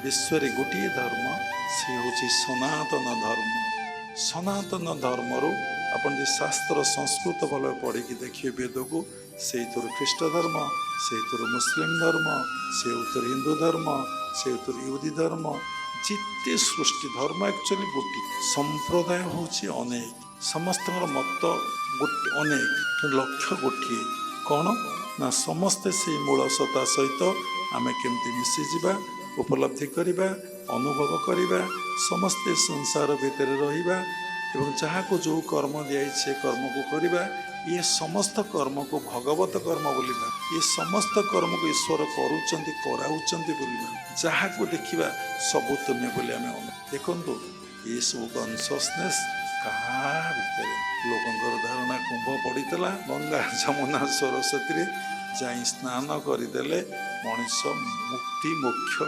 विश्व गोटे धर्म से हूँ सनातन धर्म। सनातन धर्म आपण जो शास्त्र संस्कृत भल पढ़ी देखिए वेद को से ख्रीष्ट धर्म से मुस्लिम धर्म से हिंदू धर्म से यहूदी धर्म जिते सृष्टि धर्म एक्चुअली गोटे संप्रदाय हूँ अनेक समस्त मत गोटे अनेक लक्ष्य गोटे कौन ना समस्ते से मूल सत्ता सहित आम केमती मिशीजा उपलब्धि करवा अनुभव करवा समस्ते संसार भितर रहिबा एवं जहाँ को जो कर्म दिया से कर्म को करवा ये समस्त कर्म को भगवत कर्म बोलिबा ये समस्त कर्म को ईश्वर करूचंती कराउचंती बोलिबा जहाँ को देखिबा सबु तुम्हें बोली आम देखु ये सब कॉन्शियसनेस कहाँ भितर लोकंर धारणा कुंभ पड़ता गंगा जमुना सरस्वती जाई स्नान करदेले मनीष मुक्ति मोक्ष हो।